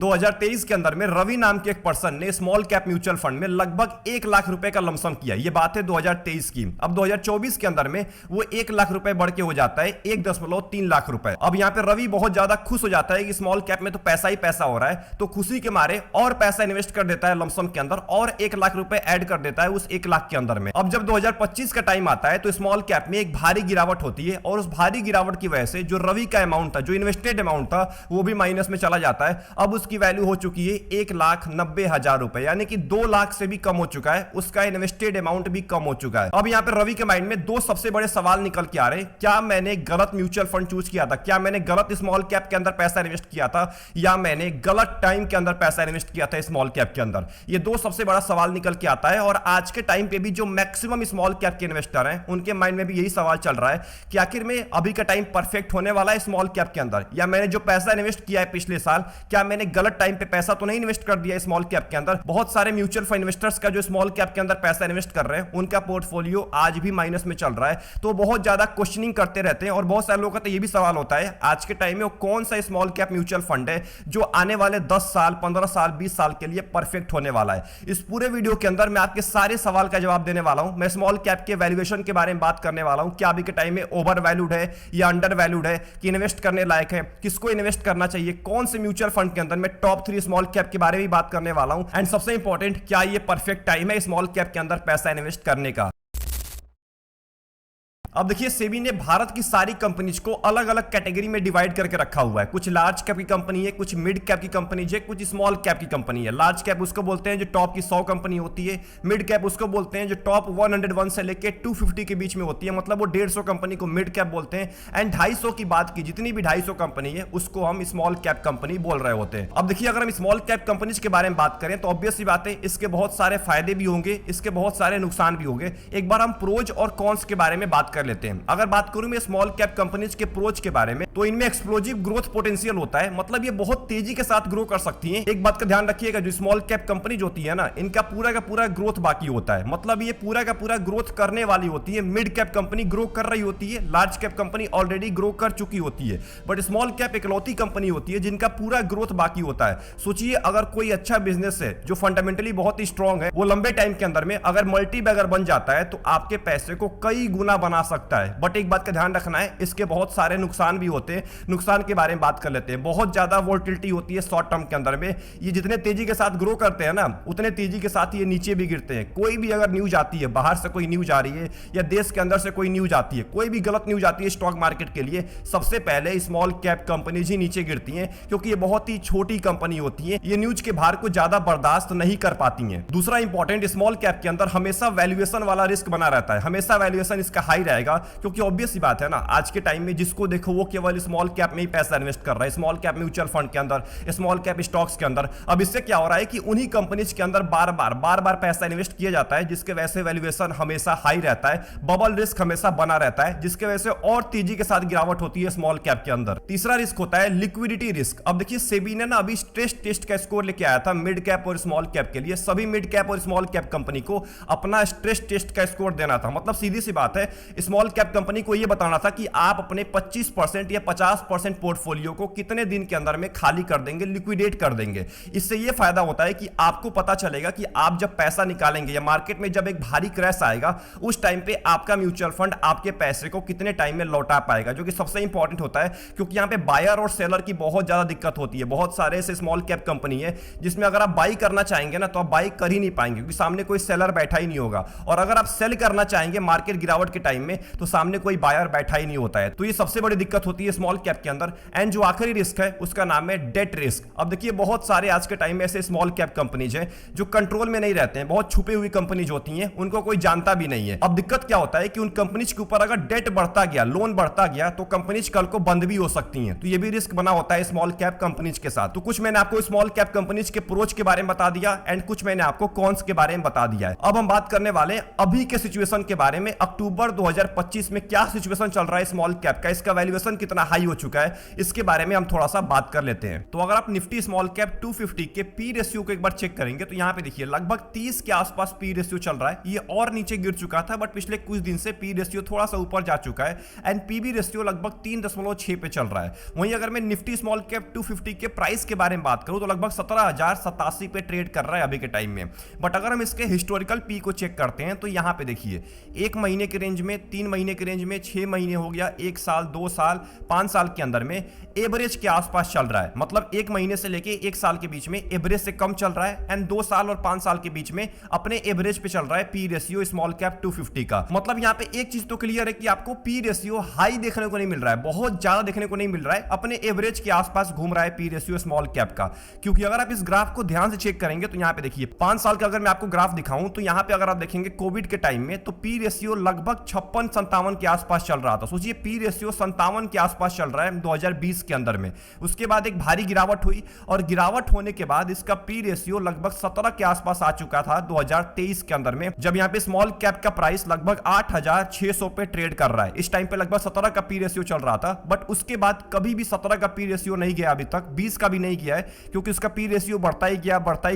2023 के अंदर में रवि नाम के एक पर्सन ने स्मॉल कैप म्यूचुअल फंड में लगभग 1 लाख रुपए का लमसम किया। ये बात है 2023 की। अब 2024 के अंदर में वो 1 लाख रुपए बढ़ के हो जाता है 1.3 लाख रुपए। अब यहां पे रवि बहुत ज्यादा खुश हो जाता है कि स्मॉल कैप में तो पैसा ही पैसा हो रहा है, तो खुशी के मारे और पैसा इन्वेस्ट कर देता है लमसम के अंदर और 1 लाख रुपए ऐड कर देता है उस 1 लाख के अंदर में। अब जब 2025 का टाइम आता है तो स्मॉल कैप में एक भारी गिरावट होती है और उस भारी गिरावट की वजह से जो रवि का अमाउंट था, जो इन्वेस्टेड अमाउंट था, वो भी माइनस में चला जाता है। अब उसकी वैल्यू हो चुकी है 1,90,000 रुपए, यानी कि 2 लाख से भी कम हो चुका है। उसका इन्वेस्टेड अमाउंट भी कम हो चुका है। अब यहां पे रवि के माइंड में दो सबसे बड़े सवाल निकल के आ रहे हैं। क्या मैंने गलत म्यूचुअल फंड चूज किया था? क्या मैंने गलत स्मॉल कैप के अंदर पैसा इन्वेस्ट किया था, या मैंने गलत टाइम के अंदर पैसा इन्वेस्ट किया था स्मॉल कैप के अंदर? ये दो सबसे बड़ा सवाल निकल के आता है। और आज के टाइम पे भी जो मैक्सिमम स्मॉल कैप के इन्वेस्टर हैं, उनके माइंड में भी यही सवाल चल रहा है कि आखिर में अभी का टाइम परफेक्ट होने वाला है स्मॉल कैप के अंदर, या मैंने जो पैसा इन्वेस्ट किया है पिछले साल, क्या मैंने गलत टाइम पे पैसा तो नहीं इन्वेस्ट कर दिया स्मॉल कैप के अंदर? बहुत सारे म्यूचुअल फंड इन्वेस्टर्स का जो स्मॉल कैप के अंदर पैसा इन्वेस्ट कर रहे हैं, उनका पोर्टफोलियो आज भी माइनस में चल रहा है। तो बहुत ज्यादा क्वेश्चनिंग करते रहते हैं। और बहुत सारे लोगों का तो ये भी सवाल होता है आज के टाइम में वो कौन सा स्मॉल कैप म्यूचुअल फंड है जो आने वाले 10 साल, 15 साल, 20 साल के लिए परफेक्ट होने वाला है। इस पूरे वीडियो के अंदर मैं आपके सारे सवाल का जवाब देने वाला हूं। मैं स्मॉल कैप के वैल्यूएशन के बारे में बात करने वाला हूं। क्या अभी के टाइम में ओवर वैल्यूड है या अंडर वैल्यूड है, कि इन्वेस्ट करने लायक है, किसको इन्वेस्ट करना चाहिए, कौन से म्यूचुअल फंड के अंदर मैं टॉप 3 स्मॉल कैप के बारे में बात करने वाला हूं। एंड सबसे इंपॉर्टेंट, क्या ये परफेक्ट टाइम है स्मॉल कैप के अंदर पैसा इन्वेस्ट करने का? अब देखिए, सेबी ने भारत की सारी कंपनीज को अलग अलग कैटेगरी में डिवाइड करके रखा हुआ है। कुछ लार्ज कैप की कंपनी है, कुछ मिड कैप की कंपनीज है, कुछ स्मॉल कैप की कंपनी है। लार्ज कैप उसको बोलते हैं जो टॉप की 100 कंपनी होती है। मिड कैप उसको बोलते हैं जो टॉप 101 से लेके 250 के बीच में होती है, मतलब वो 150 कंपनी को मिड कैप बोलते हैं। एंड 250 की बात की, जितनी भी 250 कंपनी है उसको हम स्मॉल कैप कंपनी बोल रहे होते हैं। अब देखिए, अगर हम स्मॉल कैप कंपनीज के बारे में बात करें तो ऑब्वियस सी बात है, इसके बहुत सारे फायदे भी होंगे, इसके बहुत सारे नुकसान भी होंगे। एक बार हम प्रोज और कॉन्स के बारे में बात कर लेते हैं। अगर बात करूं मैं स्मॉल कैप कंपनीज के प्रोज के बारे में, तो इनमें एक्सप्लोजिव ग्रोथ पोटेंशियल होता है, मतलब ये बहुत तेजी के साथ ग्रो कर सकती हैं। एक बात का ध्यान रखिएगा, जो स्मॉल कैप कंपनीज होती है ना, इनका पूरा का पूरा ग्रोथ बाकी होता है, मतलब ये पूरा का पूरा ग्रोथ करने वाली होती है। मिड कैप कंपनी ग्रो कर रही होती है, large cap company already grow कर चुकी होती है, बट स्मॉल कैप इकलौती कंपनी होती है जिनका पूरा ग्रोथ बाकी होता है। सोचिए, अगर कोई अच्छा बिजनेस है जो फंडामेंटली बहुत ही स्ट्रांग है, वो लंबे टाइम के अंदर में अगर मल्टी बैगर बन जाता है तो आपके पैसे को कई गुना बना सकता है। बट एक बात का ध्यान रखना है, इसके बहुत सारे नुकसान भी होते हैं। नुकसान के बारे में बात कर लेते हैं। बहुत ज्यादा वोलेटिलिटी होती है शॉर्ट टर्म के अंदर में। ये जितने तेजी के साथ ग्रो करते हैं ना, उतने तेजी के साथ ये नीचे भी गिरते हैं। कोई भी अगर न्यूज आती है, बाहर से कोई न्यूज आ रही है या देश के अंदर से कोई न्यूज आती है, कोई भी गलत न्यूज आती है स्टॉक मार्केट के लिए, सबसे पहले स्मॉल कैप कंपनीज ही नीचे गिरती हैं, क्योंकि ये बहुत ही छोटी कंपनी होती है। ये न्यूज के भार को ज्यादा बर्दाश्त नहीं कर पाती हैं। दूसरा इंपॉर्टेंट, स्मॉल कैप के अंदर हमेशा वैल्यूएशन वाला रिस्क बना रहता है। हमेशा वैल्यूएशन इसका हाई रहेगा, क्योंकि ऑब्वियस सी बात है ना, आज के टाइम में जिसको देखो वो केवल स्मॉल कैप में ही पैसा इन्वेस्ट कर रहा है, स्मॉल कैप म्यूचुअल फंड के अंदर, स्मॉल कैप स्टॉक्स के अंदर। अब इससे क्या हो रहा है कि उन्हीं कंपनीज के अंदर बार बार पैसा इन्वेस्ट किया जाता है, जिसके वजह से वैल्यूएशन हमेशा हाई रहता है, बबल रिस्क हमेशा बना रहता है, जिसके वजह से और तेजी के साथ गिरावट होती है स्मॉल कैप के अंदर। तीसरा रिस्क होता है लिक्विडिटी रिस्क। अब देखिए, सेबी ने ना अभी स्ट्रेस टेस्ट का स्कोर लेके आया था मिड कैप और स्मॉल कैप के लिए। सभी मिड कैप और स्मॉल कैप कंपनी को अपना स्ट्रेस टेस्ट का स्कोर देना था। मतलब सीधी सी बात है, स्मॉल कैप कंपनी को यह बताना था कि आप अपने 25% या 50% पोर्टफोलियो को कितने दिन के अंदर में खाली कर देंगे, लिक्विडेट कर देंगे। इससे यह फायदा होता है कि आपको पता चलेगा कि आप जब पैसा निकालेंगे या मार्केट में जब एक भारी क्रैश आएगा, उस टाइम पे आपका म्यूचुअल फंड आपके पैसे को कितने टाइम में लौटा पाएगा, जो कि सबसे इंपॉर्टेंट होता है। क्योंकि यहां पे बायर और सेलर की बहुत ज्यादा दिक्कत होती है। बहुत सारे ऐसे स्मॉल कैप कंपनी है जिसमें अगर आप बाई करना चाहेंगे ना, तो आप बाई कर ही नहीं पाएंगे, क्योंकि सामने कोई सेलर बैठा ही नहीं होगा। और अगर आप सेल करना चाहेंगे मार्केट गिरावट के टाइम में, तो सामने कोई बायर बैठा ही नहीं होता है। तो ये सबसे बड़ी दिक्कत होती है स्मॉल कैप के अंदर। एंड जो आखिरी रिस्क है उसका नाम है डेट रिस्क। अब देखिए, बहुत सारे आज के टाइम में ऐसे स्मॉल कैप कंपनीज हैं जो कंट्रोल में नहीं रहते हैं, बहुत छुपी हुई कंपनीज होती हैं, उनको कोई जानता भी नहीं है। अब दिक्कत क्या होता है कि उन कंपनीज के ऊपर अगर डेट बढ़ता गया, लोन बढ़ता गया, तो कंपनीज कल को बंद भी हो सकती हैं। तो ये भी रिस्क बना होता है स्मॉल कैप कंपनीज के साथ। तो कुछ मैंने आपको स्मॉल कैप कंपनीज के प्रोच के बारे में बता दिया, एंड कुछ मैंने आपको कॉन्स के बारे में बता दिया है। अब हम बात करने वाले हैं अभी के सिचुएशन के बारे में, अक्टूबर 2025 में क्या सिचुएशन चल रहा है स्मॉल कैप का, इसका वैल्यूएशन कितना हाई हो चुका है, इसके बारे में हम थोड़ा सा बात कर लेते हैं। तो अगर आप निफ्टी स्मॉल कैप 250 के पी रेशियो को एक बार चेक करेंगे तो यहां पे देखिए लगभग 30 के आसपास पी रेशियो चल रहा है। ये और नीचे गिर चुका था बट पिछले कुछ दिन से पी रेशियो थोड़ा सा ऊपर जा चुका है एंड पीबी रेशियो लगभग 3.6 पे चल रहा है। वहीं अगर मैं निफ्टी स्मॉल कैप 250 के प्राइस के बारे में बात करूं तो लगभग 17,087 पे ट्रेड कर रहा है अभी के टाइम में। बट अगर हम इसके हिस्टोरिकल पी को चेक करते हैं तो यहां पे देखिए 1 महीने के रेंज में, 3 महीने के रेंज में, 6 महीने हो गया, 1 साल, 2 साल, 5 साल के अंदर में एवरेज के आसपास चल रहा है। मतलब 1 महीने से लेके 1 साल के बीच में एवरेज से कम चल रहा है एंड 2 साल और 5 साल के बीच में अपने एवरेज पे चल रहा है पी रेशियो स्मॉल कैप 250 का। मतलब यहां पे एक चीज तो क्लियर है कि आपको पी रेशियो हाई देखने को नहीं मिल रहा है, बहुत ज्यादा देखने को नहीं मिल रहा है, अपने एवरेज के आसपास घूम रहा है पी रेशियो स्मॉल कैप का। क्योंकि अगर आप इस ग्राफ को ध्यान से चेक करेंगे तो यहां पे देखिए 5 साल का अगर मैं आपको ग्राफ दिखाऊं तो यहां पे अगर आप देखेंगे कोविड के टाइम में तो पी रेशियो लगभग 56-57 के आसपास चल रहा था। सोचिए पी रेशियो 57 के आसपास चल रहा है 2020 के अंदर में। उसके बाद एक भारी गिरावट हुई और गिरावट होने के बाद इसका पी रेशियो लगभग 17 के आसपास आ चुका था 2023 के अंदर में, जब यहां पे स्मॉल कैप का प्राइस लगभग 8,600 पे ट्रेड कर रहा है। इस टाइम पे लगभग 17 का पी रेशियो चल रहा था बट उसके बाद कभी भी 17 का पी रेशियो नहीं गया अभी तक, 20 का भी नहीं गया है क्योंकि उसका पी रेशियो बढ़ता ही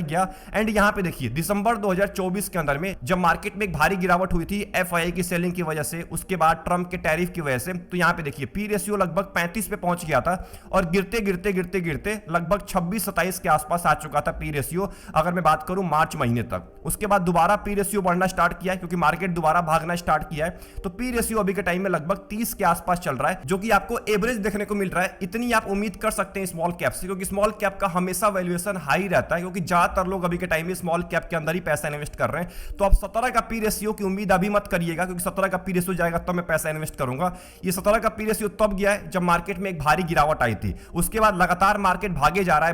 गया एंड यहां पे देखिए दिसंबर 2024 के अंदर में जब मार्केट में एक भारी गिरावट हुई थी एफआईआई की सेलिंग की वजह से, उसके बाद ट्रंप के टैरिफ की वजह से, तो यहां पे देखिए पी रेशियो लगभग 35 पे पहुंच गया था और गिरते गिरते लगभग 26-27 के आसपास आ चुका था पी रेशियो अगर मैं बात करूं मार्च महीने तक। उसके बाद दोबारा पी रेशियो बढ़ना स्टार्ट किया है क्योंकि मार्केट दोबारा भागना स्टार्ट किया है, तो पी रेशियो अभी के टाइम में लगभग 30 के आसपास चल रहा है जो कि आपको एवरेज देखने को मिल रहा है। इतनी आप उम्मीद कर सकते हैं स्मॉल कैप से क्योंकि स्मॉल कैप का हमेशा वैल्यूएशन हाई रहता है क्योंकि ज्यादातर लोग अभी के टाइम में स्मॉल कैप के अंदर ही पैसा इन्वेस्ट कर रहे हैं। तो आप 17 का पी रेशियो की उम्मीद अभी मत करिएगा क्योंकि 17 का पी रेशियो जाएगा तब मैं पैसा इन्वेस्ट करूंगा। ये 17 का पी रेशियो तब गया है जब मार्केट में एक भारी गिरावट आई थी, उसके बाद लगातार मार्केट भागे जा रहा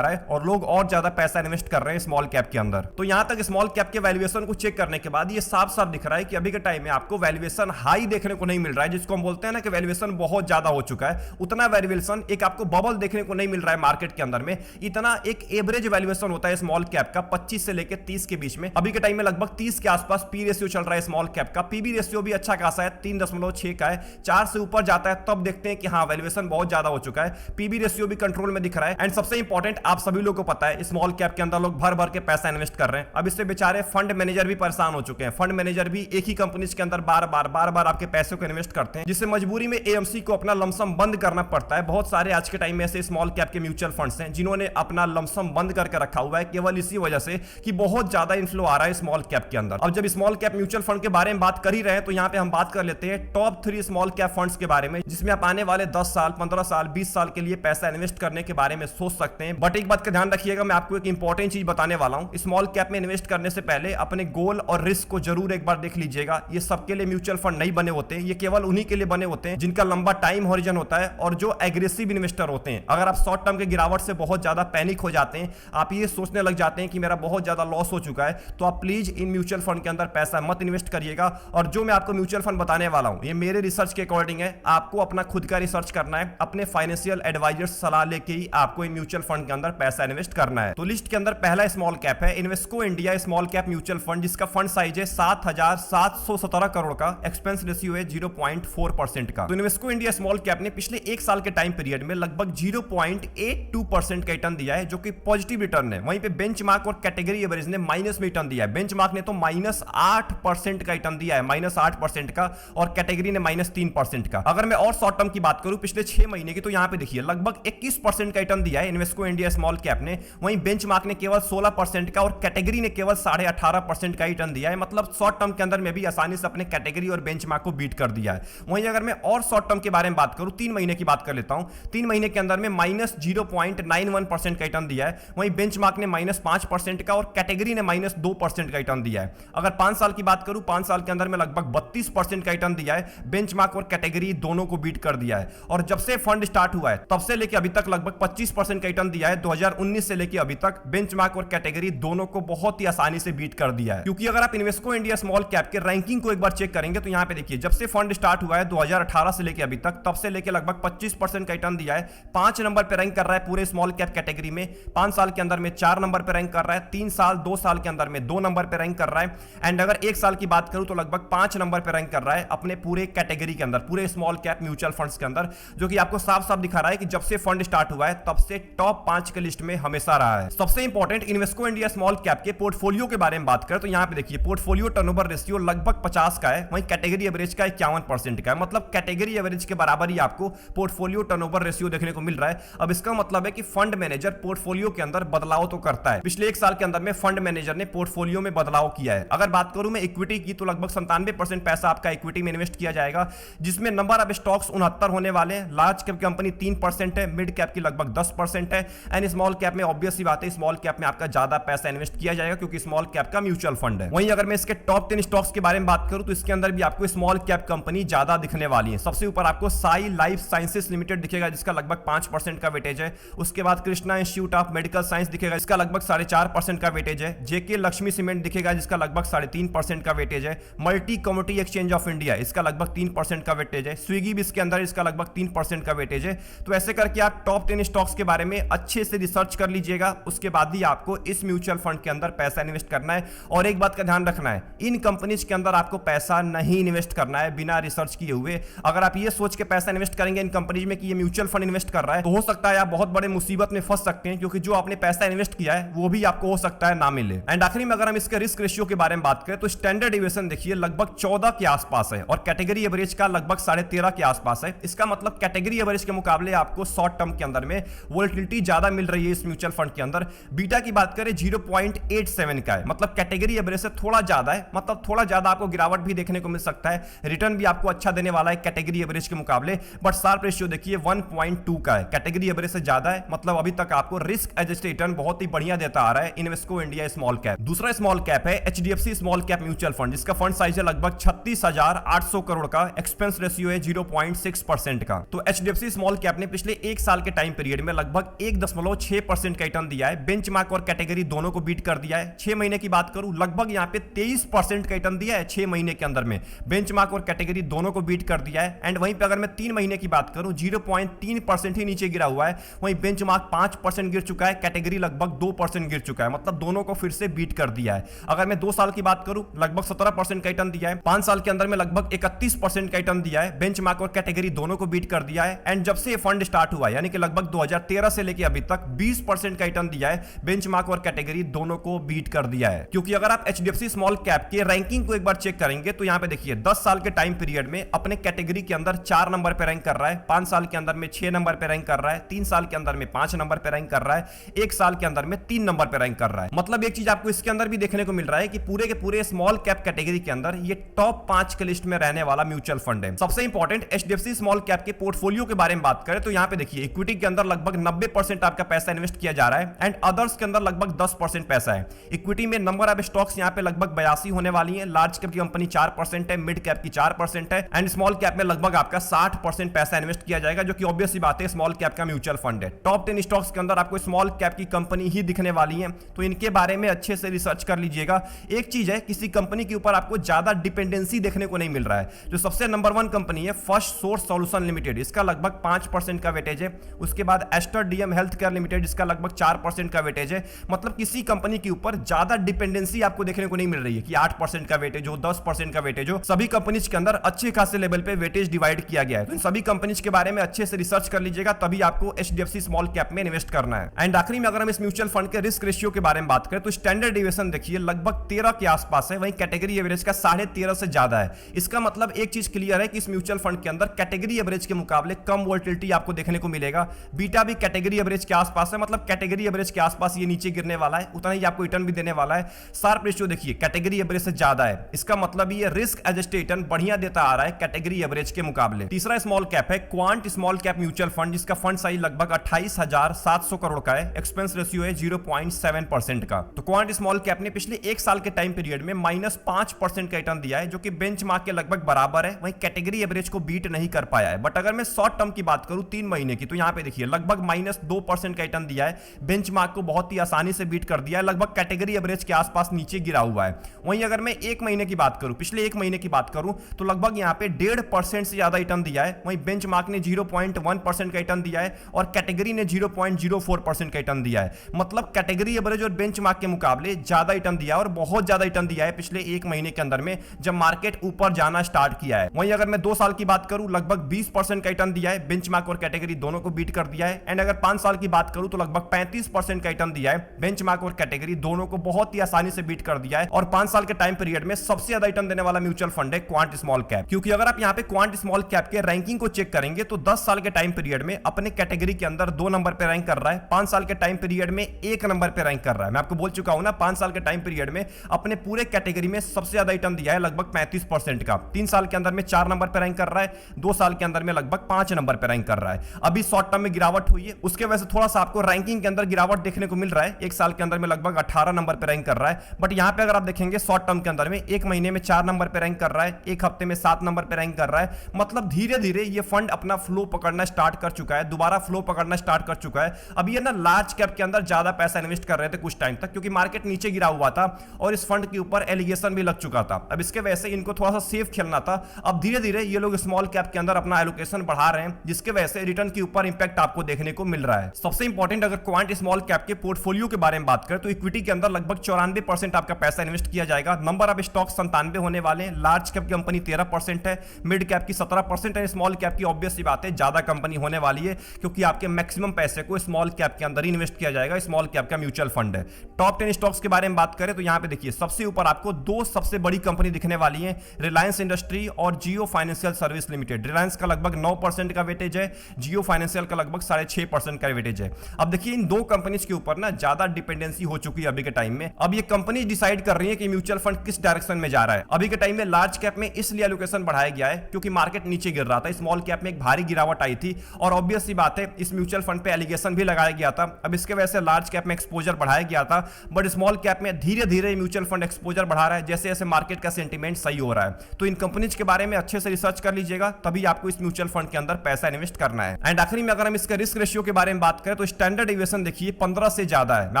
है और लोग और ज्यादा पैसा इन्वेस्ट कर रहे हैं स्मॉल कैप के अंदर। तो यहां तक स्मॉल कैप के वैल्यूएशन को चेक करने के बाद ये साफ साफ दिख रहा है कि अभी के टाइम में आपको वैल्यूएशन हाई देखने को नहीं मिल रहा है, जिसको हम बोलते हैं ना कि वैल्यूएशन बहुत ज्यादा हो चुका है। उतना वैल्यूएशन एक आपको बबल देखने को नहीं मिल रहा है मार्केट के अंदर में। इतना एक एवरेज वैल्यूएशन होता है स्मॉल कैप का 25 से लेकर 30 के बीच में। अभी के टाइम में लगभग 30 के आसपास पी रेशियो चल रहा है स्मॉल कैप का। पीबी रेशियो भी अच्छा खासा है, 3.6 का है। 4 से ऊपर जाता है तब देखते हैं कि हाँ वैल्यूएशन बहुत ज्यादा हो चुका है। पीबी रेशियो भी कंट्रोल में दिख रहा है एंड सबसे इंपॉर्टेंट आप सभी लोगों को पता है स्मॉल कैप के अंदर लोग भर भर के पैसा इन्वेस्ट कर रहे हैं। अब इससे बेचारे फंड मैनेजर भी परेशान हो चुके हैं। फंड मैनेजर भी एक ही कंपनीज के अंदर बार बार आपके पैसे को इन्वेस्ट करते हैं, जिससे मजबूरी में एएमसी को अपना लमसम बंद करना पड़ता है। बहुत सारे आज के टाइम में ऐसे स्मॉल कैप के म्यूचुअल फंड्स हैं जिन्होंने अपना लमसम बंद करके रखा हुआ है केवल इसी वजह से कि बहुत ज्यादा इन्फ्लो आ रहा है स्मॉल कैप के अंदर। अब जब स्मॉल कैप म्यूचुअल फंड के बारे में बात कर ही रहे हैं तो यहां पे हम बात कर लेते हैं टॉप 3 स्मॉल कैप फंड्स के बारे में, जिसमें आप आने वाले 10 साल, 15 साल, 20 साल के लिए पैसा इन्वेस्ट करने के बारे में सोच सकते हैं। बट एक बात का ध्यान रखिएगा, मैं आपको एक इंपॉर्टेंट चीज बताने वाला हूं। स्मॉल कैप में इन्वेस्ट करने से पहले अपने गोल और रिस्क को जरूर एक बार देख लीजिएगा। ये सबके लिए म्यूचुअल फंड नहीं बने होते हैं, ये केवल उन्हीं के लिए बने होते हैं जिनका लंबा टाइम हॉरिजन होता है और जो एग्रेसिव इन्वेस्टर होते हैं। अगर आप शॉर्ट टर्म के गिरावट से बहुत ज्यादा पैनिक हो जाते हैं, आप ये सोचने लग जाते हैं कि मेरा बहुत ज्यादा लॉस हो चुका है, तो आप प्लीज इन म्यूचुअल फंड के अंदर पैसा मत इन्वेस्ट करिएगा। और जो मैं आपको म्यूचुअल फंड बताने वाला हूं ये मेरे रिसर्च के अकॉर्डिंग है, आपको अपना खुद का रिसर्च करना है, अपने फाइनेंशियल एडवाइजर सलाह लेके ही आपको इन म्यूचुअल फंड के अंदर पैसा इन्वेस्ट करना है। तो लिस्ट के अंदर पहला स्मॉल कैप है Invesco India small cap mutual fund, जिसका फंड साइज है 7,717 करोड़ का, एक्सपेंस रेशियो है 0.4% का। तो इन्वेस्को इंडिया स्मॉल कैप ने पिछले 1 साल के टाइम पीरियड में लगभग 0.82% का रिटर्न दिया है, जो कि पॉजिटिव रिटर्न है। वहीं पे बेंचमार्क और कैटेगरी एवरेज ने माइनस में रिटर्न दिया है। बेंचमार्क ने तो -8% का रिटर्न दिया है, -8% का, और कैटेगरी ने -3% का। अगर मैं और शॉर्ट टर्म की बात करूं पिछले 6 महीने की, तो यहां पे देखिए लगभग 21% का रिटर्न दिया है इन्वेस्को इंडिया स्मॉल कैप ने। वहीं बेंचमार्क ने केवल 16% का और कैटेगरी ने केवल 18.5% का रिटर्न दिया है। मतलब शॉर्ट टर्म के अंदर में भी आसानी से अपने कैटेगरी और बेंचमार्क को बीट कर दिया है। वहीं अगर मैं और शॉर्ट टर्म के बारे में बात करूं, 3 महीने की बात कर लेता हूं, 3 महीने के अंदर में -0.91% का रिटर्न दिया है। वहीं बेंचमार्क ने -5% का और कैटेगरी ने -2% का रिटर्न दिया है। अगर 5 साल की बात करूं, 5 साल के अंदर में लगभग 32% का रिटर्न दिया है। बेंचमार्क और कैटेगरी दोनों को बीट कर दिया है। और जब से फंड स्टार्ट हुआ है तब से लेकर अभी तक लगभग 25% का रिटर्न दिया है। 2019 से लेकर अभी तक बेंचमार्क और कैटेगरी दोनों को बहुत ही आसानी से बीट कर दिया है। क्योंकि अगर आप इन्वेस्को इंडिया स्मॉल कैप के रैंकिंग को एक बार चेक करेंगे तो यहां पे देखिए जब से फंड स्टार्ट हुआ है 2018 से लेकर अभी तक, तब से लेकर लगभग 25% का रिटर्न दिया है। 5 नंबर पे रैंक कर रहा है पूरे स्मॉल कैप कैटेगरी में। 5 साल के अंदर में 4 नंबर पे रैंक कर रहा है। 3 साल 2 साल के अंदर में 2 नंबर पे रैंक कर रहा है। एंड अगर 1 साल की बात करूं तो लगभग 5 नंबर पे रैंक रैंक कर रहा है अपने पूरे कैटेगरी के अंदर, पूरे स्मॉल कैप म्यूचुअल फंड्स के अंदर, जो कि आपको साफ साफ दिखा रहा है कि जब से फंड स्टार्ट हुआ है तब से टॉप 5 के लिस्ट में हमेशा रहा है। सबसे important Invesco India small cap के पोर्टफोलियो के बारे में बात करें तो यहां पे देखिए पोर्टफोलियो टर्नओवर रेशियो लगभग 50 का है, वहीं कैटेगरी एवरेज का 51% का है। मतलब कैटेगरी एवरेज के बराबर ही आपको पोर्टफोलियो टर्नओवर रेशियो देखने को मिल रहा है। अब इसका मतलब है कि फंड मैनेजर पोर्टफोलियो के अंदर बदलाव तो करता है। पिछले 1 साल के अंदर में फंड मैनेजर ने पोर्टफोलियो में बदलाव किया है। अगर बात करूं मैं इक्विटी की तो लगभग 97% पैसा आपका इक्विटी में इन्वेस्ट किया जाएगा, जिसमें नंबर ऑफ स्टॉक्स 69 होने वाले हैं। लार्ज कैप कंपनी 3% है, मिड कैप की लगभग 10% है, एंड स्मॉल कैप में ऑब्वियस सी बात है स्मॉल कैप में आपका ज्यादा पैसा इन्वेस्ट किया जाएगा क्योंकि स्मॉल कैप का म्यूचुअल फंड है। वहीं अगर मैं इसके टॉप 10 स्टॉक्स के बारे में बात करूं तो इसके अंदर भी आपको स्मॉल कैप कंपनी ज्यादा दिखने वाली है। सबसे ऊपर आपको साई लाइफ साइंसेस लिमिटेड दिखेगा जिसका लगभग 5% का वेटेज है। उसके बाद Krishna institute of medical science दिखेगा, इसका लगभग 4.5% का वेटेज है। जेके लक्ष्मी सीमेंट दिखेगा जिसका लगभग 3.5% का वेटेज है। Multi commodity exchange of India इसका लगभग 3% का वेटेज है। स्विगी भी इसके अंदर इसका लगभग 3% का वेटेज है। तो ऐसे करके आप टॉप 10 स्टॉक्स के बारे में अच्छे से रिसर्च कर लीजिएगा, उसके बाद ही आपको इस म्यूचुअल फंड के अंदर पैसा इन्वेस्ट करना है। और एक बात का ध्यान रखना है, इन कंपनीज के अंदर आपको पैसा नहीं इन्वेस्ट करना है बिना रिसर्च किए हुए। अगर आप ये सोच के पैसा इन्वेस्ट करेंगे इन कंपनीज में कि ये म्यूचुअल फंड इन्वेस्ट कर रहा है तो हो सकता है आप बहुत बड़े मुसीबत में फंस सकते हैं, क्योंकि जो आपने पैसा इन्वेस्ट किया है वो भी आपको हो सकता है ना मिले। एंड आखिरी में अगर हम इसके रिस्क रेशियो के बारे में बात करें तो स्टैंडर्ड डिविएशन देखिए लगभग 14 के आसपास है और कैटेगरी एवरेज का लगभग 13.5 के आसपास है। इसका मतलब कैटेगरी एवरेज के मुकाबले आपको शॉर्ट टर्म के अंदर में वोलेटिलिटी ज्यादा मिल रही है इस म्यूचुअल फंड के अंदर। बीटा की बात करें 0.87 का है, मतलब कैटेगरी एवरेज से थोड़ा ज्यादा है, मतलब थोड़ा ज्यादा आपको गिरावट भी देखने को मिल सकता है। रिटर्न भी आपको अच्छा देने वाला है कैटेगरी एवरेज के मुकाबले, बट शार्प रेशियो देखिए 1.2 का है, कैटेगरी एवरेज से ज्यादा है। मतलब अभी तक आपको रिस्क एडजस्टेड रिटर्न बहुत ही बढ़िया देता आ रहा है इन्वेस्को इंडिया स्मॉल कैप। दूसरा स्मॉल कैप है HDFC small cap mutual fund, जिसका फंड साइज है लगभग 36,800 करोड़ का, एक्सपेंस रेशियो है 0.6% का। तो एचडीएफसी स्मॉल कैप ने पिछले 1 साल के टाइम पीरियड में लगभग 1.6% का रिटर्न दिया है। बेंचमार्क और कैटेगरी दोनों को बीट कर दिया है। 6 महीने की बात करूं लगभग यहां पे 23% का रिटर्न दिया है 6 महीने के अंदर में। बेंचमार्क और कैटेगरी दोनों को बीट कर दिया है। एंड वहीं पे अगर मैं 3 महीने की बात करूं 0.3% ही नीचे गिरा हुआ है, वहीं बेंचमार्क 5% गिर चुका है, कैटेगरी लगभग 2% गिर चुका है। मतलब दोनों को फिर से बीट कर दिया है। अगर मैं 2 साल की बात करूं लगभग 17% का रिटर्न दिया है। 5 साल के अंदर में लगभग 31% का रिटर्न दिया है। बेंचमार्क और कैटेगरी दोनों को बीट कर दिया है। एंड जब से ये फंड स्टार्ट हुआ यानी कि लगभग 2013 से लेकर अभी तक 20% का रिटर्न दिया है। बेंचमार्क और कैटेगरी दोनों को बीट कर दिया है। क्योंकि अगर आप एचडीएफसी स्मॉल कैप के रैंकिंग को एक बार चेक करेंगे तो यहां पे देखिए 10 साल के टाइम पीरियड में अपने कैटेगरी के अंदर 4 नंबर पे रैंक कर रहा है, 5 साल के अंदर में 6 नंबर पे रैंक कर रहा है, 3 साल के अंदर में 5 नंबर पे रैंक कर रहा है, 1 साल के अंदर में 3 नंबर पे रैंक कर रहा है। मतलब एक चीज आपको इसके अंदर भी देखने को मिल रहा है कि पूरे के पूरे स्मॉल कैप कैटेगरी के अंदर ये टॉप 5 के लिस्ट में रहने वाला म्यूचुअल फंड है। सबसे इंपॉर्टेंट एचडीएफसी स्मॉल कैप के पोर्टफोलियो के बारे में बात करें तो यहां पे देखिए इक्विटी के अंदर लगभग 90% आपका पैसा इन्वेस्ट किया जा रहा है एंड अदर्स के अंदर लगभग 10% पैसा है। इक्विटी में नंबर ऑफ स्टॉक्स यहां पे लगभग 82 होने वाली है। लार्ज कैप की कंपनी 4% है, मिड कैप की 4% है एंड स्मॉल कैप में लगभग आपका 60% पैसा इन्वेस्ट किया जाएगा, जो कि ऑब्वियस सी बात है स्मॉल कैप का म्यूचुअल फंड है। टॉप 10 स्टॉक्स के अंदर आपको स्मॉल कैप की कंपनी ही दिखने वाली है, तो इनके बारे में अच्छे से रिसर्च कर लीजिएगा। एक चीज है किसी कंपनी के ऊपर आपको ज्यादा डिपेंडेंसी देखने को नहीं मिल रहा है। जो सबसे नंबर 1 कंपनी है फर्स्ट सोर्स सॉल्यूशन लिमिटेड, इसका लगभग 5% का वेटेज है। उसके बाद Aster DM health care limited, इसका लगभग 4% का वेटेज है। मतलब किसी कंपनी के ऊपर ज्यादा डिपेंडेंसी आपको देखने को नहीं मिल रही है कि 8% का वेटेज हो, 10% का वेटेज हो। सभी कंपनीज के अंदर अच्छे खासे लेवल पे वेटेज डिवाइड किया गया है। तो इन सभी कंपनीज के बारे में अच्छे से रिसर्च कर लीजिएगा, तभी आपको एचडीएफसी स्मॉल कैप में इन्वेस्ट करना है। एंड आखिरी में अगर हम इस म्यूचुअल फंड के रिस्क रेशियो के बारे में बात करें तो स्टैंडर्ड डिविएशन देखिए लगभग 13 के आसपास है, वहीं कैटेगरी एवरेज का 13.5 से ज्यादा है। इसका मतलब एक चीज क्लियर है कि इस म्यूचुअल फंड के अंदर कैटेगरी एवरेज के मुकाबले कम वोलेटिलिटी आपको देखने को मिलेगा। बीटा भी कैटेगरी एवरेज के आसपास है, मतलब कैटेगरी एवरेज के आसपास ये नीचे गिरने वाला है, उतना ही आपको रिटर्न भी देने वाला है। शार्प रेशियो देखिए कैटेगरी एवरेज से ज्यादा है, इसका मतलब ये रिस्क एडजस्टेड रिटर्न बढ़िया देता आ रहा है कैटेगरी एवरेज के मुकाबले। तीसरा स्मॉल कैप है quant small cap mutual fund, जिसका फंड साइज लगभग 28,700 करोड़ का है, एक्सपेंस रेशियो है 0.7% का। तो क्वांट स्मॉल कैप ने पिछले 1 साल के टाइम पीरियड में -5% का रिटर्न दिया है, जो कि बेंचमार्क के लगभग बराबर है। वहीं कैटेगरी एवरेज को बीट नहीं कर पाया है। बट अगर मैं शॉर्ट टर्म की बात करूं 3 महीने की, तो यहां पे देखिए लगभग -2% का रिटर्न दिया है। बेंचमार्क को बहुत ही आसानी से बीट कर दिया है, लगभग कैटेगरी एवरेज के आसपास नीचे गिरा हुआ है। वहीं अगर मैं 1 महीने की बात करूं, पिछले 1 महीने की बात करूं तो लगभग यहां पे 1.5% से ज्यादा रिटर्न दिया है। वहीं बेंचमार्क ने 0.1% का रिटर्न दिया है और कैटेगरी ने 0.04% का रिटर्न दिया है। मतलब कैटेगरी एवरेज और बेंचमार्क के मुकाबले ज्यादा रिटर्न दिया है और बहुत ज्यादा रिटर्न दिया है पिछले 1 महीने के अंदर में, जब मार्केट मार्केट ऊपर जाना स्टार्ट किया है। वहीं अगर मैं 2 साल की बात करूं, लगभग 20% का रिटर्न दिया है, बेंचमार्क और कैटेगरी दोनों को बीट कर दिया है। एंड अगर 5 साल की बात करूं तो लगभग 35% का रिटर्न दिया है, बेंचमार्क और कैटेगरी दोनों को बहुत ही आसानी से बीट कर दिया है। और 5 साल के टाइम पीरियड में सबसे ज्यादा रिटर्न देने वाला म्यूचुअल फंड है क्वांट स्मॉल कैप, क्योंकि अगर आप यहां पे क्वांट स्मॉल कैप के रैंकिंग को चेक करेंगे तो 10 साल के टाइम पीरियड में अपने कैटेगरी के अंदर 2 नंबर पे रैंक कर रहा है, 5 साल के टाइम पीरियड में 1 नंबर पे रैंक कर रहा है। मैं आपको बोल चुका हूं ना, 5 साल के टाइम पीरियड में अपने पूरे कैटेगरी में सबसे ज्यादा रिटर्न दिया है, लगभग 35% का। 3 साल के अंदर में 4 नंबर पे रैंक कर रहा है, 2 साल के अंदर में लगभग 5 नंबर पे रैंक कर रहा है। अभी शॉर्ट टर्म में गिरावट हुई है, उसके वजह से थोड़ा सा आपको रैंकिंग के अंदर गिरावट देखने को मिल रहा है। 1 साल के अंदर में लगभग 18 नंबर पे रैंक कर रहा है, बट यहां पे अगर आप देखेंगे शॉर्ट टर्म के अंदर में 1 महीने में 4 नंबर पे रैंक कर रहा है, 1 हफ्ते में 7 नंबर पे रैंक कर रहा है। मतलब धीरे धीरे ये फंड अपना फ्लो पकड़ना स्टार्ट कर चुका है, दोबारा फ्लो पकड़ना स्टार्ट कर चुका है। अब ये ना लार्ज कैप के अंदर ज्यादा पैसा इन्वेस्ट कर रहे थे कुछ टाइम तक, क्योंकि मार्केट नीचे गिरा हुआ था और इस फंड के ऊपर एलिगेशन भी लग चुका था। अब इसके वजह से इनको थोड़ा सा सेफ खेलना था। अब धीरे धीरे ये लोग स्मॉल कैप के अंदर अपना एलोकेशन बढ़ा रहे हैं, जिसके वजह से रिटर्न के ऊपर इंपैक्ट आपको देखने को मिल रहा है। सबसे इंपॉर्टेंट, अगर क्वांट स्मॉल कैप के पोर्टफोलियो के बारे में बात करें तो इक्विटी के अंदर लगभग 94% आपका पैसा इन्वेस्ट किया जाएगा। नंबर ऑफ स्टॉक 97 होने वाले हैं। लार्ज कैप की कंपनी 13% है, मिड कैप की 17% है, स्मॉल कैप की ऑब्वियस सी बात है ज्यादा कंपनी होने वाली है, क्योंकि आपके मैक्सिमम पैसे को स्मॉल कैप के अंदर ही इन्वेस्ट किया जाएगा। स्मॉल कैप का म्यूचुअल फंड है। टॉप 10 स्टॉक्स के बारे में बात करें तो यहां पे देखिए सबसे ऊपर आपको 2 सबसे बड़ी कंपनी दिखने वाली है, रिलायंस इंडस्ट्री और जियो फाइनेंशियल सर्विस लिमिटेड। रिलायंस का लगभग 9% का वेटेज है, जियो फाइनेंशियल का लगभग 6.5% का वेटेज है। अब देखिए इन 2 कंपनीज के ऊपर ना ज्यादा डिपेंडेंसी हो चुकी है अभी के टाइम में। अब ये कंपनी डिसाइड कर रही है कि म्यूचुअल फंड किस डायरेक्शन में जा रहा है। अभी के टाइम में लार्ज कैप में इसलिए एलोकेशन बढ़ाया गया है क्योंकि मार्केट नीचे गिर रहा था, स्मॉल कैप में एक भारी गिरावट आई थी और ऑब्वियस सी बात है इस म्यूचुअल फंड पे एलिगेशन भी लगाया गया था। अब इसके वजह से लार्ज कैप में एक्सपोजर बढ़ाया गया था, बट स्मॉल कैप में धीरे धीरे म्यूचुअल फंड एक्सपोजर बढ़ा रहा है जैसे जैसे मार्केट का सेंटीमेंट सही हो रहा है। तो इन कंपनीज के बारे में अच्छे से रिसर्च कर लीजिएगा, तभी आपको इस म्यूचुअल फंड के अंदर पैसा इन्वेस्ट करना है। एंड आखिरी में अगर हम इसका रिस्क रेशियो के बारे में बात करें तो स्टैंडर्ड डेविएशन देखिए 15 से ज्यादा है। मैं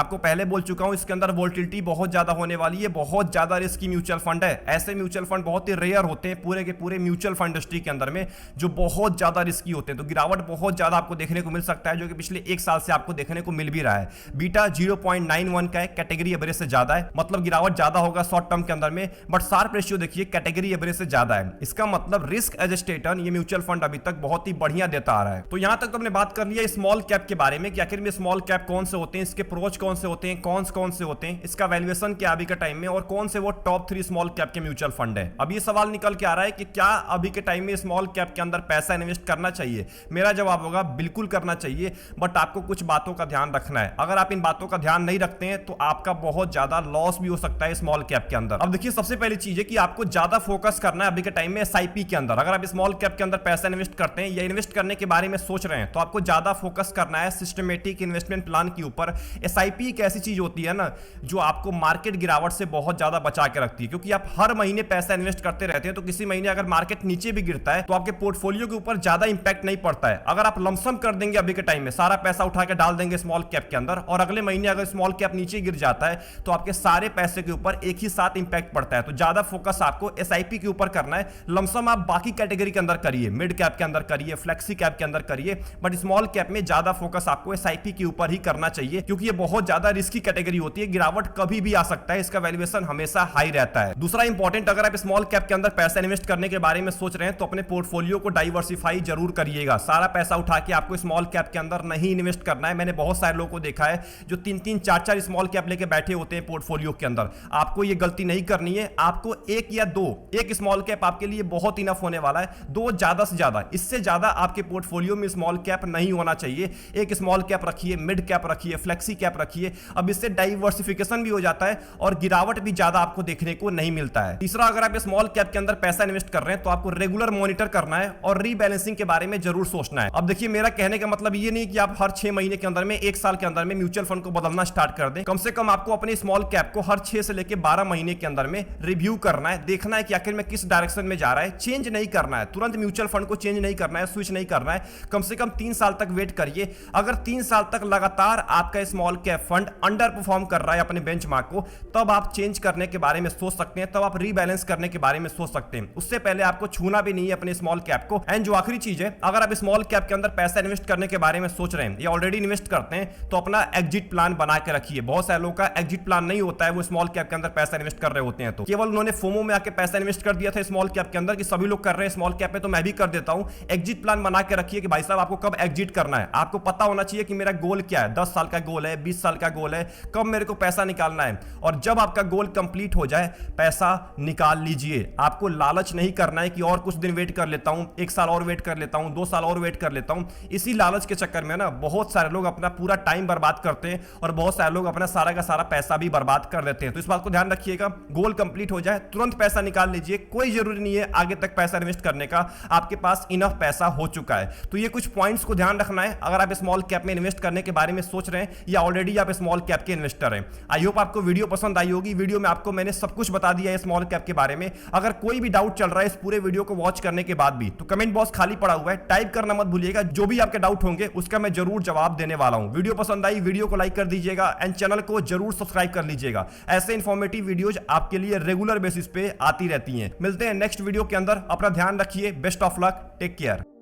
आपको पहले बोल चुका हूं इसके अंदर वोलेटिलिटी बहुत ज्यादा होने वाली है, बहुत ज्यादा रिस्की म्यूचुअल फंड है। ऐसे म्यूचुअल फंड बहुत ही रेयर होते हैं पूरे के पूरे म्यूचुअल फंड इंडस्ट्री के अंदर में जो बहुत ज्यादा रिस्की होते हैं। तो गिरावट बहुत ज्यादा आपको देखने को मिल सकता है, जो कि पिछले 1 साल से आपको देखने को मिल भी रहा है। बीटा 0.91 का है, कैटेगरी एवरेज से ज्यादा है, मतलब गिरावट ज्यादा होगा शॉर्ट टर्म के अंदर में। बट शार्प रेशियो देखिए कैटेगरी एवरेज से ज्यादा है, इसका मतलब रिस्क एडजस्टेड रिटर्न ये म्यूचुअल फंड अभी तक बहुत ही बढ़िया देता आ रहा है। तो यहां तक तो हमने बात कर लिया स्मॉल कैप के बारे में कि आखिर में स्मॉल कैप कौन से होते हैं, इसके प्रोच कौन से होते हैं, कौन से होते हैं, इसका वैल्यूएशन क्या अभी के टाइम में, और कौन से वो टॉप 3 स्मॉल कैप के म्यूचुअल फंड है। अब ये सवाल निकल के आ रहा है कि क्या अभी के टाइम में स्मॉल कैप के अंदर पैसा इन्वेस्ट करना चाहिए। मेरा जवाब होगा बिल्कुल करना चाहिए, बट आपको कुछ बातों का ध्यान रखना है। अगर आप इन बातों का ध्यान नहीं रखते हैं तो आपका बहुत ज्यादा लॉस भी हो सकता है स्मॉल कैप के अंदर। अब देखिए सबसे पहली चीज है कि आपको ज्यादा फोकस करना है अभी के टाइम में एसआईपी के अंदर। अगर आप स्मॉल कैप के अंदर पैसा इन्वेस्ट करते हैं या इन्वेस्ट करने के बारे में सोच रहे हैं तो आपको ज्यादा फोकस करना है सिस्टमेटिक इन्वेस्टमेंट प्लान के ऊपर। एसआईपी एक ऐसी चीज होती है ना जो आपको मार्केट गिरावट से बहुत ज्यादा बचा के रखती है, क्योंकि आप हर महीने पैसा इन्वेस्ट करते रहते हैं तो किसी महीने अगर मार्केट नीचे भी गिरता है तो आपके पोर्टफोलियो के ऊपर ज्यादा इंपैक्ट नहीं पड़ता है। अगर आप लमसम कर देंगे अभी के टाइम में सारा पैसा उठा के डाल देंगे स्मॉल कैप के अंदर और अगले महीने अगर स्मॉल कैप नीचे गिर जाता है तो आपके सारे पैसे के ऊपर एक ही साथ इंपैक्ट पड़ता है। तो ज्यादा फोकस आपको एसआईपी के ऊपर करना है। लमसम आप बाकी कैटेगरी के अंदर करिए, मिड कैप के अंदर करिए, फ्लेक्सी कैप के अंदर करिए, बट स्मॉल कैप में ज्यादा फोकस आपको एसआईपी के ऊपर ही करना चाहिए, क्योंकि ये बहुत ज्यादा रिस्की कैटेगरी होती है। गिरावट कभी भी आ सकता है, इसका वैल्यूएशन हमेशा हाई रहता है। दूसरा इंपॉर्टेंट, अगर आप स्मॉल कैप के अंदर पैसा इन्वेस्ट करने के बारे में सोच रहे हैं तो अपने पोर्टफोलियो को डाइवर्सिफाई जरूर करिएगा। सारा पैसा उठा के आपको स्मॉल कैप के अंदर नहीं इन्वेस्ट करना है। मैंने बहुत सारे लोगों को देखा है जो 3-3, 4-4 स्मॉल कैप लेके बैठे होते हैं पोर्टफोलियो के अंदर। आपको ये गलती नहीं करनी है। आपको 1 या 2, एक स्मॉल कैप आपके लिए बहुत इनफ होने वाला है, 2 ज्यादा से ज्यादा, इससे ज्यादा आपके पोर्टफोलियो में स्मॉल कैप नहीं होना चाहिए। एक स्मॉल कैप रखिए, मिड कैप रखिए, फ्लेक्सी कैप रखिए। अब इससे डाइवर्सिफिकेशन भी हो जाता है और गिरावट भी ज्यादा आपको देखने को नहीं मिलता है। तीसरा, अगर आप स्मॉल कैप के अंदर पैसा इन्वेस्ट कर रहे हैं तो आपको रेगुलर मॉनिटर करना है और रीबैलेंसिंग के बारे में जरूर सोचना है। अब देखिए मेरा कहने का मतलब ये नहीं कि आप हर 6 महीने के अंदर में, 1 साल के अंदर में म्यूचुअल फंड को बदलना स्टार्ट कर दें। कम से कम आपको अपने स्मॉल कैप को हर 6 से लेकर 12 महीने के अंदर में रिव्यू करना है, देखना है कि आखिर में किस डायरेक्शन में जा रहा है। चेंज नहीं करना है, तुरंत म्यूचुअल फंड को चेंज नहीं करना है, स्विच नहीं करना है। कम से कम 3 साल तक वेट करिए। अगर 3 साल तक लगातार आपका small cap fund under perform कर रहा है अपने बेंचमार्क को, तब आप चेंज करने के बारे में सोच सकते हैं, तब आप रीबैलेंस करने के बारे में सोच सकते हैं। उससे पहले आपको छूना भी नहीं है अपने स्मॉल कैप को। एंड जो आखिरी चीज है, अगर आप स्मॉल कैप के अंदर पैसा इन्वेस्ट करने के बारे में सोच रहे हैं या ऑलरेडी इन्वेस्ट करते हैं तो अपना एग्जिट प्लान बना के रखिए। बहुत सारे लोगों का एग्जिट प्लान नहीं होता है, वो स्मॉल कैप के अंदर पैसा इन्वेस्ट कर रहे होते हैं तो केवल उन्होंने फोमो में आके पैसा इन्वेस्ट कर दिया था स्मॉल कैप के अंदर कि सभी लोग कर रहे हैं स्मॉल कैप में तो मैं भी कर देता हूं। एग्जिट प्लान बना के रखिए कि भाई साहब आपको कब एग्जिट करना है, आपको पता होना चाहिए कि मेरा गोल क्या है, 10 साल का गोल है, 20 साल का गोल है, कब मेरे को पैसा निकालना है। और जब आपका गोल कंप्लीट हो जाए पैसा निकाल लीजिए। आपको लालच नहीं करना है कि और कुछ दिन वेट कर लेता हूं, 1 साल और वेट कर लेता हूं, 2 साल और वेट कर लेता हूं। इसी लालच के चक्कर में ना बहुत सारे लोग अपना पूरा टाइम बर्बाद करते हैं और बहुत सारे लोग अपना सारा का सारा पैसा भी बर्बाद कर देते हैं। तो इस बात को ध्यान रखिएगा, गोल कंप्लीट हो जाए तुरंत पैसा निकाल लीजिए। कोई जरूरी नहीं है आगे तक पैसा इन्वेस्ट करने का, आपके पास इनफ पैसा हो चुका है। तो ये कुछ पॉइंट्स को ध्यान रखना है अगर आप स्मॉल कैप में इन्वेस्ट करने के बारे में सोच रहे हैं या ऑलरेडी आप स्मॉल कैप के इन्वेस्टर हैं। आई होप आपको वीडियो पसंद आई होगी। वीडियो में आपको मैंने सब कुछ बता दिया है स्मॉल कैप के बारे में। अगर कोई भी डाउट चल रहा है इस पूरे वीडियो को वॉच करने के बाद भी तो कमेंट बॉक्स खाली पड़ा हुआ है, टाइप करना मत भूलिएगा। जो भी आपके डाउट होंगे उसका मैं जरूर जवाब देने वाला हूं। वीडियो पसंद आई वीडियो को लाइक कर दीजिएगा एंड चैनल को जरूर सब्सक्राइब कर लीजिएगा। ऐसे इंफॉर्मेटिव वीडियोज आपके लिए रेगुलर बेसिस पे आती रहती हैं। मिलते हैं नेक्स्ट वीडियो के अंदर। अपना ध्यान रखिए। Best of luck, take care.